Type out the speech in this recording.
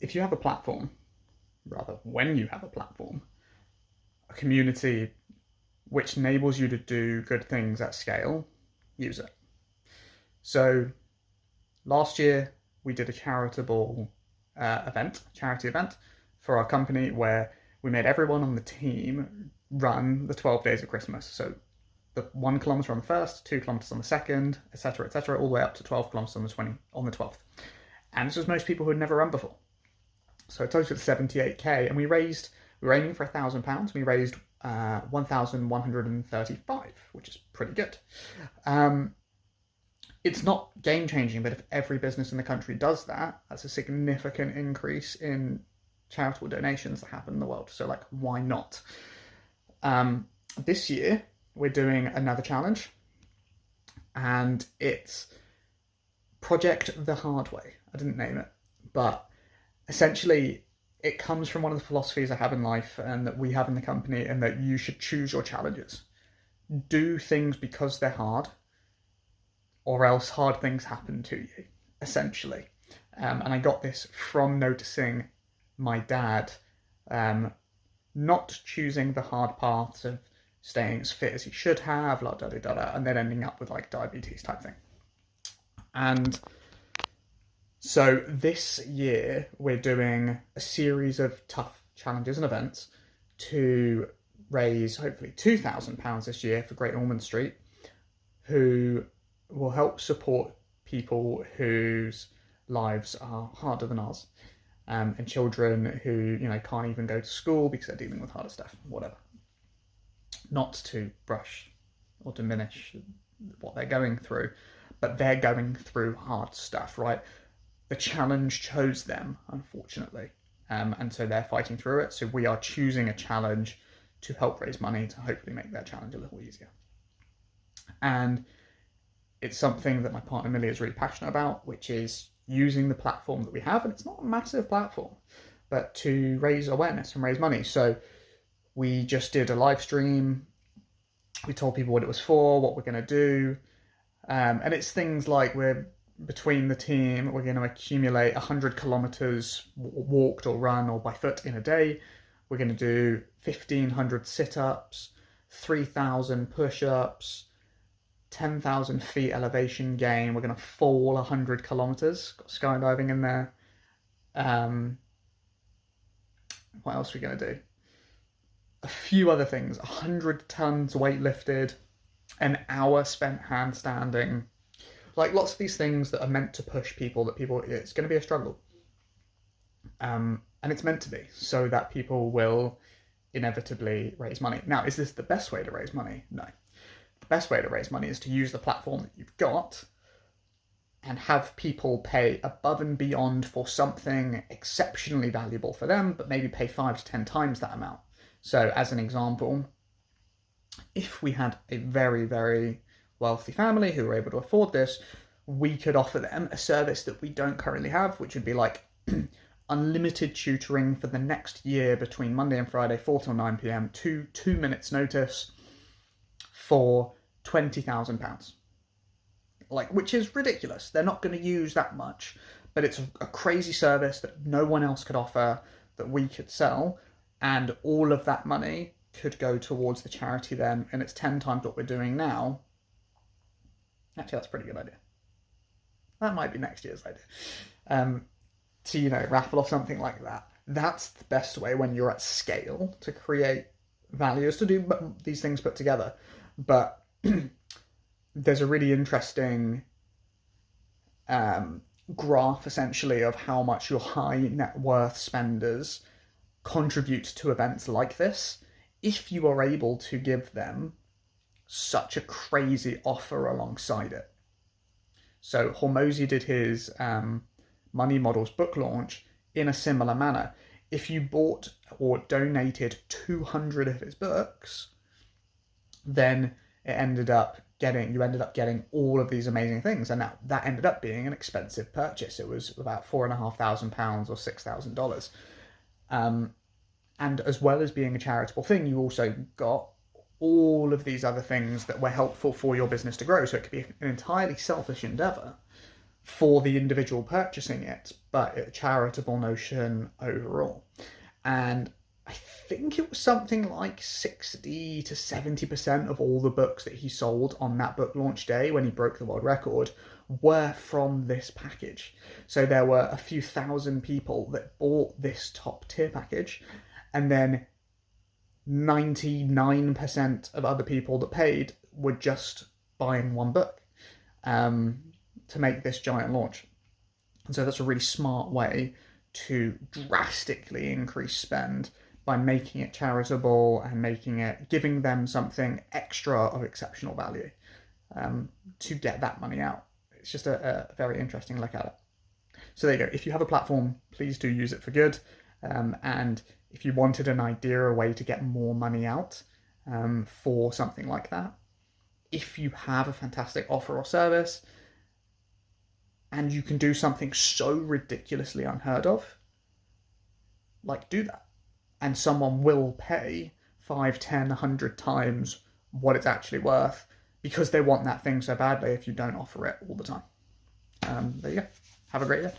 if you have a platform, rather, when you have a platform, a community which enables you to do good things at scale, use it. So last year we did a charity event for our company where we made everyone on the team run the 12 days of Christmas. So the 1 kilometer on the first, 2 kilometers on the second, etc., all the way up to 12 kilometers on the 12th. And this was most people who had never run before. So a total of 78k, and we were aiming for £1,000. We raised 1,135, which is pretty good. It's not game changing, but if every business in the country does that, that's a significant increase in charitable donations that happen in the world. So, like, why not? This year, we're doing another challenge, and it's Project the Hard Way. I didn't name it, but essentially, it comes from one of the philosophies I have in life and that we have in the company, and that you should choose your challenges. Do things because they're hard, or else hard things happen to you, essentially. And I got this from noticing my dad not choosing the hard paths of staying as fit as he should have, and then ending up with like diabetes type thing. And so this year we're doing a series of tough challenges and events to raise hopefully £2,000 this year for Great Ormond Street, who will help support people whose lives are harder than ours, and children who can't even go to school because they're dealing with harder stuff, whatever. Not to brush or diminish what they're going through, but they're going through hard stuff, right? The challenge chose them, unfortunately, and so they're fighting through it. So we are choosing a challenge to help raise money to hopefully make their challenge a little easier. And it's something that my partner Millie is really passionate about, which is using the platform that we have, and it's not a massive platform, but to raise awareness and raise money. So we just did a live stream. We told people what it was for, what we're going to do, and it's things like between the team, we're going to accumulate 100 kilometers walked or run or by foot in a day. We're going to do 1,500 sit-ups, 3,000 push-ups, 10,000 feet elevation gain. We're going to fall 100 kilometers. Got skydiving in there. What else are we going to do? A few other things. 100 tons weight lifted, an hour spent handstanding. Like lots of these things that are meant to push people, it's going to be a struggle. And it's meant to be, so that people will inevitably raise money. Now, is this the best way to raise money? No. The best way to raise money is to use the platform that you've got and have people pay above and beyond for something exceptionally valuable for them, but maybe pay 5 to 10 times that amount. So as an example, if we had a very, very wealthy family who were able to afford this, we could offer them a service that we don't currently have, which would be like unlimited tutoring for the next year between Monday and Friday, 4 till 9 p.m, 2 minutes notice, for £20,000. Which is ridiculous. They're not going to use that much, but it's a crazy service that no one else could offer, that we could sell, and all of that money could go towards the charity then, and it's 10 times what we're doing now. Actually, that's a pretty good idea. That might be next year's idea. To, raffle off something like that. That's the best way when you're at scale to create value, is to do these things put together. But there's a really interesting graph, essentially, of how much your high net worth spenders contribute to events like this, if you are able to give them such a crazy offer alongside it. So Hormozi did his Money Models book launch in a similar manner. If you bought or donated 200 of his books, then you ended up getting all of these amazing things, and that ended up being an expensive purchase. It was about £4,500 or $6,000. And as well as being a charitable thing, you also got all of these other things that were helpful for your business to grow. So it could be an entirely selfish endeavor, for the individual purchasing it, but a charitable notion overall. And I think it was something like 60 to 70% of all the books that he sold on that book launch day when he broke the world record were from this package. So there were a few thousand people that bought this top tier package, and then 99% of other people that paid were just buying one book to make this giant launch. And so that's a really smart way to drastically increase spend by making it charitable and giving them something extra of exceptional value to get that money out. It's just a very interesting look at it. So there you go. If you have a platform, please do use it for good. And if you wanted an idea, a way to get more money out for something like that, if you have a fantastic offer or service and you can do something so ridiculously unheard of, like, do that. And someone will pay 5, 10, 100 times what it's actually worth because they want that thing so badly if you don't offer it all the time. There you go. Have a great day.